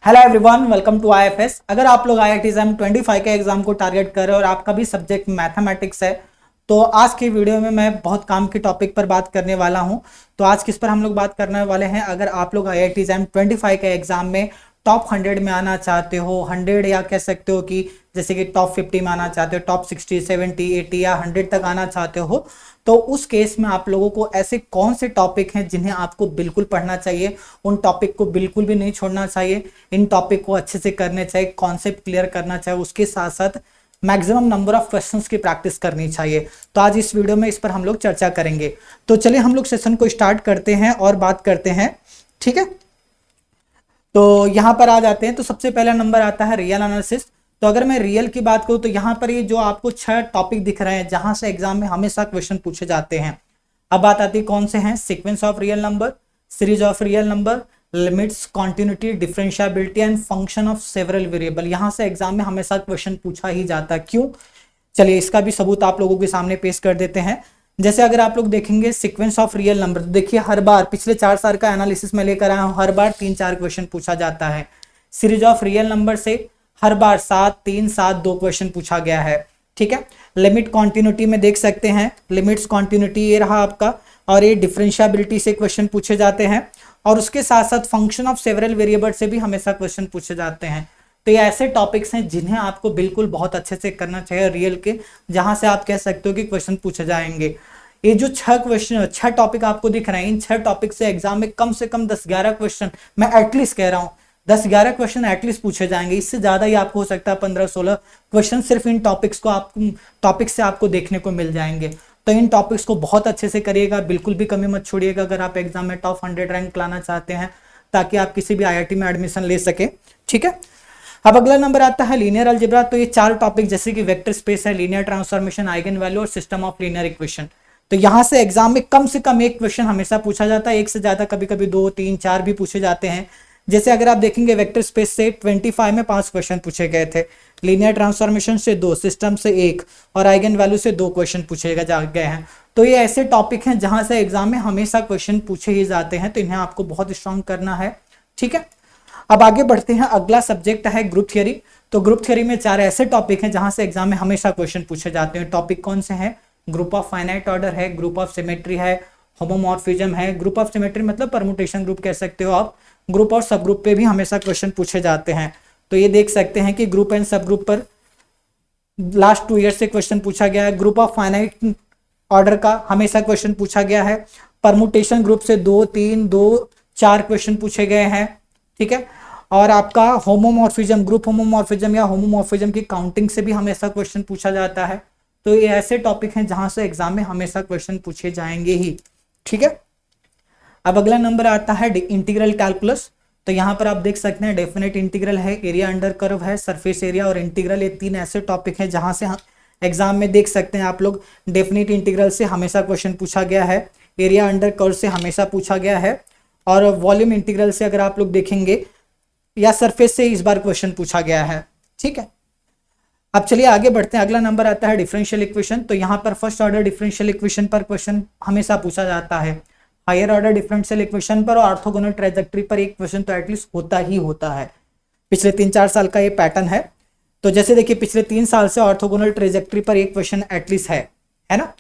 Hello everyone, welcome to IFS. अगर आप लोग आईआईटी एग्जाम 25 के एग्जाम को टारगेट कर रहे हो और आपका भी सब्जेक्ट मैथमेटिक्स है, तो आज की वीडियो में मैं बहुत काम के टॉपिक पर बात करने वाला हूं। तो आज किस पर हम लोग बात करने वाले हैं? अगर आप लोग आईआईटी एग्जाम 25 के एग्जाम में टॉप 100 में आना चाहते हो, 100 या कह सकते हो कि जैसे कि टॉप 50 में आना चाहते हो, टॉप 60, 70, 80 या 100 तक आना चाहते हो, तो उस केस में आप लोगों को ऐसे कौन से टॉपिक हैं जिन्हें आपको बिल्कुल पढ़ना चाहिए, उन टॉपिक को बिल्कुल भी नहीं छोड़ना चाहिए, इन टॉपिक को अच्छे से करने चाहिए, कॉन्सेप्ट क्लियर करना चाहिए, उसके साथ साथ मैक्सिमम नंबर ऑफ क्वेश्चंस की प्रैक्टिस करनी चाहिए। तो आज इस वीडियो में इस पर हम लोग चर्चा करेंगे। तो चलिए हम लोग सेशन को स्टार्ट करते हैं और बात करते हैं, ठीक है। तो यहां पर आ जाते हैं। तो सबसे पहला नंबर आता है रियल एनालिसिस। तो अगर मैं रियल की बात करूं तो यहाँ पर ये जो आपको 6 टॉपिक दिख रहे हैं जहां से एग्जाम में हमेशा क्वेश्चन पूछे जाते हैं। अब बात आती है कौन से हैं? Sequence of real number, series of real number, limits, continuity, differentiability and function of several variable. यहां से एग्जाम में हमेशा क्वेश्चन पूछा ही जाता है। क्यों? चलिए इसका भी सबूत आप लोगों के सामने पेश कर देते हैं। जैसे अगर आप लोग देखेंगे सीक्वेंस ऑफ रियल नंबर, तो देखिए हर बार पिछले 4 साल का एनालिसिस में लेकर आया हूं, हर बार 3-4 क्वेश्चन पूछा जाता है। सीरीज ऑफ रियल नंबर से हर बार 7, 3, 7, 2 क्वेश्चन पूछा गया है, ठीक है। लिमिट कॉन्टिन्यूटी में देख सकते हैं, लिमिट्स कॉन्टिन्यूटी ये रहा आपका, और ये डिफरेंशिएबिलिटी से क्वेश्चन पूछे जाते हैं, और उसके साथ साथ फंक्शन ऑफ सेवरल वेरिएबल से भी हमेशा क्वेश्चन पूछे जाते हैं। तो ये ऐसे टॉपिक्स हैं जिन्हें आपको बिल्कुल बहुत अच्छे से करना चाहिए रियल के, जहां से आप कह सकते हो कि क्वेश्चन पूछे जाएंगे। ये जो 6 टॉपिक आपको दिख रहे हैं, इन 6 टॉपिक से एग्जाम में कम से कम 10-11 क्वेश्चन, मैं एटलीस्ट कह रहा हूं 10-11 क्वेश्चन एटलीस्ट पूछे जाएंगे। इससे ज्यादा ही आपको हो सकता है 15-16 क्वेश्चन सिर्फ इन टॉपिक्स से आपको देखने को मिल जाएंगे। तो इन टॉपिक्स को बहुत अच्छे से करिएगा, बिल्कुल भी कमी मत छोड़िएगा अगर आप एग्जाम में टॉप 100 रैंक लाना चाहते हैं, ताकि आप किसी भी आईआईटी में एडमिशन ले सके, ठीक है। अब अगला नंबर आता है लीनियर अलजेब्रा। तो ये 4 टॉपिक जैसे कि वेक्टर स्पेस है, लीनियर ट्रांसफॉर्मेशन, आइगन वैल्यू और सिस्टम ऑफ लीनियर इक्वेशन। तो यहां से एग्जाम में कम से कम एक क्वेश्चन हमेशा पूछा जाता है, एक से ज्यादा कभी कभी 2, 3, 4 भी पूछे जाते हैं। जैसे अगर आप देखेंगे वेक्टर स्पेस से 25 में 5 क्वेश्चन पूछे गए थे, लीनियर ट्रांसफॉर्मेशन से 2, सिस्टम से 1 और आइगन वैल्यू से 2 क्वेश्चन पूछे गए हैं। तो ये ऐसे टॉपिक हैं जहां से एग्जाम में हमेशा क्वेश्चन पूछे ही जाते हैं, तो इन्हें आपको बहुत स्ट्रांग करना है, ठीक है। अब आगे बढ़ते हैं, अगला सब्जेक्ट है ग्रुप थियरी। तो ग्रुप थियरी में 4 ऐसे टॉपिक हैं जहां से एग्जाम में हमेशा क्वेश्चन पूछे जाते हैं। टॉपिक कौन से हैं? ग्रुप ऑफ फाइनाइट ऑर्डर है, ग्रुप ऑफ सिमेट्री है, होमोमॉर्फिज्म है। ग्रुप ऑफ सिमेट्री मतलब परमुटेशन ग्रुप कह सकते हो आप। ग्रुप और सब ग्रुप पे भी हमेशा क्वेश्चन पूछे जाते हैं। तो ये देख सकते हैं कि ग्रुप एंड सब ग्रुप पर लास्ट 2 ईयर से क्वेश्चन पूछा गया है। ग्रुप ऑफ फाइनाइट ऑर्डर का हमेशा क्वेश्चन पूछा गया है। परमुटेशन ग्रुप से 2, 3, 2, 4 क्वेश्चन पूछे गए हैं, ठीक है। और आपका होमोमॉर्फिज्म, ग्रुप होमोमॉर्फिज्म या होमोमॉर्फिज्म की काउंटिंग से भी हमेशा क्वेश्चन पूछा जाता है। तो ये ऐसे टॉपिक हैं जहां से एग्जाम में हमेशा क्वेश्चन पूछे जाएंगे ही, ठीक है। अब अगला नंबर आता है इंटीग्रल कैलकुलस। तो यहां पर आप देख सकते हैं डेफिनेट इंटीग्रल है, एरिया अंडर कर्व है, सरफेस एरिया और इंटीग्रल, ये 3 ऐसे टॉपिक हैं जहां से एग्जाम में देख सकते हैं आप लोग डेफिनेट इंटीग्रल से हमेशा क्वेश्चन पूछा गया है, एरिया अंडर कर्व से हमेशा पूछा गया है, और वॉल्यूम इंटीग्रल से अगर आप लोग देखेंगे या सरफेस से इस बार क्वेश्चन पूछा गया है, ठीक है। अब चलिए आगे बढ़ते हैं। अगला नंबर आता है डिफरेंशियल इक्वेशन। तो यहाँ पर फर्स्ट ऑर्डर डिफरेंशियल इक्वेशन पर क्वेश्चन हमेशा पूछा जाता है। हायर ऑर्डर डिफरेंशियल इक्वेशन पर और ऑर्थोगोनल ट्रांजैक्टरी पर एक क्वेश्चन तो एटलीस्ट होता ही होता है। पिछले 3-4 साल का ये पैटर्न है। तो जैसे देखिए पिछले 3 साल से ऑर्थोगोनल ट्रांजैक्टरी पर एक क्वेश्चन एटलीस्ट है ना।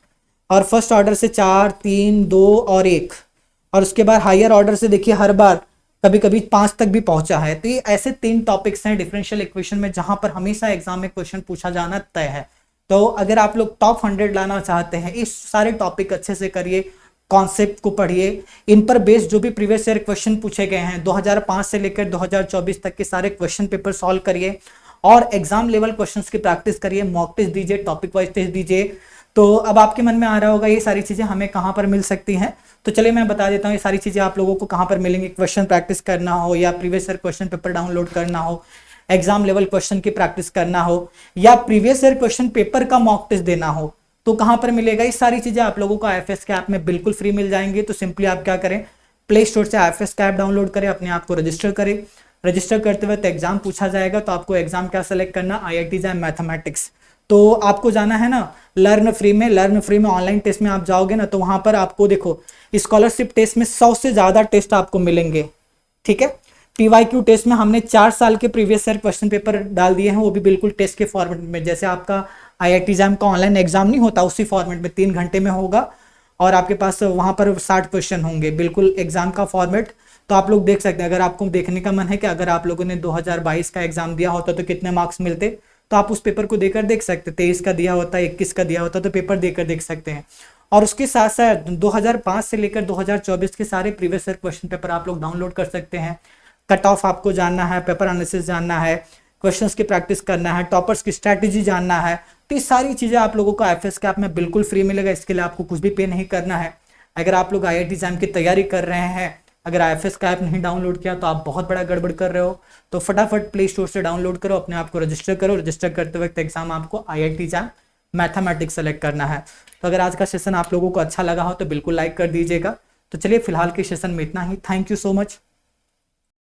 और फर्स्ट ऑर्डर से 4, 3, 2 और 1, और उसके बाद हायर ऑर्डर से देखिए हर बार कभी कभी 5 तक भी पहुंचा है। तो ये ऐसे 3 टॉपिक्स हैं डिफरेंशियल इक्वेशन में जहां पर हमेशा एग्जाम में क्वेश्चन पूछा जाना तय है। तो अगर आप लोग टॉप 100 लाना चाहते हैं, इस सारे टॉपिक अच्छे से करिए, कॉन्सेप्ट को पढ़िए, इन पर बेस्ड जो भी प्रीवियस ईयर क्वेश्चन पूछे गए हैं 2005 से लेकर 2024 तक के सारे क्वेश्चन पेपर सॉल्व करिए, और एग्जाम लेवल क्वेश्चंस की प्रैक्टिस करिए, मॉक टेस्ट दीजिए, टॉपिक वाइज टेस्ट दीजिए। तो अब आपके मन में आ रहा होगा ये सारी चीजें हमें कहाँ पर मिल सकती हैं। तो चलिए मैं बता देता हूँ ये सारी चीजें आप लोगों को कहाँ पर मिलेंगी। क्वेश्चन प्रैक्टिस करना हो, या previous year question paper download करना हो, एग्जाम लेवल क्वेश्चन की प्रैक्टिस करना हो, या प्रीवियस ईयर क्वेश्चन पेपर का मॉक टेस्ट देना हो, तो कहाँ पर मिलेगा? ये सारी चीजें आप लोगों को आईएफएस के ऐप में बिल्कुल फ्री मिल जाएंगी। तो सिंपली आप क्या करें, प्ले स्टोर से आईएफएस का ऐप डाउनलोड करें, अपने आप को रजिस्टर करें। रजिस्टर करते वक्त एग्जाम पूछा जाएगा, तो आपको एग्जाम क्या सेलेक्ट करना, आईआईटी एग्जाम मैथमेटिक्स। तो आपको जाना है ना लर्न फ्री में ऑनलाइन टेस्ट में आप जाओगे ना, तो वहां पर आपको देखो स्कॉलरशिप टेस्ट में 100 से ज्यादा टेस्ट आपको मिलेंगे, ठीक है। PYQ टेस्ट में हमने 4 साल के प्रीवियस ईयर क्वेश्चन पेपर डाल दिए हैं, वो भी बिल्कुल टेस्ट के फॉर्मेट में, जैसे आपका IIT एग्जाम का ऑनलाइन एग्जाम नहीं होता उसी फॉर्मेट में 3 घंटे में होगा और आपके पास वहां पर 60 क्वेश्चन होंगे, बिल्कुल एग्जाम का फॉर्मेट। तो आप लोग देख सकते हैं, अगर आपको देखने का मन है कि अगर आप लोगों ने 2022 का एग्जाम दिया होता तो कितने मार्क्स मिलते, तो आप उस पेपर को देकर देख सकते, 23 का दिया होता, 21 का दिया होता तो पेपर देकर देख सकते हैं। और उसके साथ साथ 2005 से लेकर 2024 के सारे प्रीवियस ईयर क्वेश्चन पेपर आप लोग डाउनलोड कर सकते हैं। कट ऑफ आपको जानना है, पेपर एनालिसिस जानना है, क्वेश्चंस की प्रैक्टिस करना है, टॉपर्स की स्ट्रैटेजी जानना है, तो ये सारी चीज़ें आप लोगों को IFS के ऐप में बिल्कुल फ्री मिलेगा। इसके लिए आपको कुछ भी पे नहीं करना है। अगर आप लोग IIT एग्जाम की तैयारी कर रहे हैं, अगर IFS का ऐप नहीं डाउनलोड किया तो आप बहुत बड़ा गड़बड़ कर रहे हो, तो फटाफट प्ले स्टोर से डाउनलोड करो, अपने आप को रजिस्टर करो। रजिस्टर करते वक्त एग्जाम आपको IIT एग्जाम मैथमेटिक्स सेलेक्ट करना है। तो अगर आज का सेशन आप लोगों को अच्छा लगा हो तो बिल्कुल लाइक कर दीजिएगा। तो चलिए फिलहाल के सेशन में इतना ही। Thank you so much.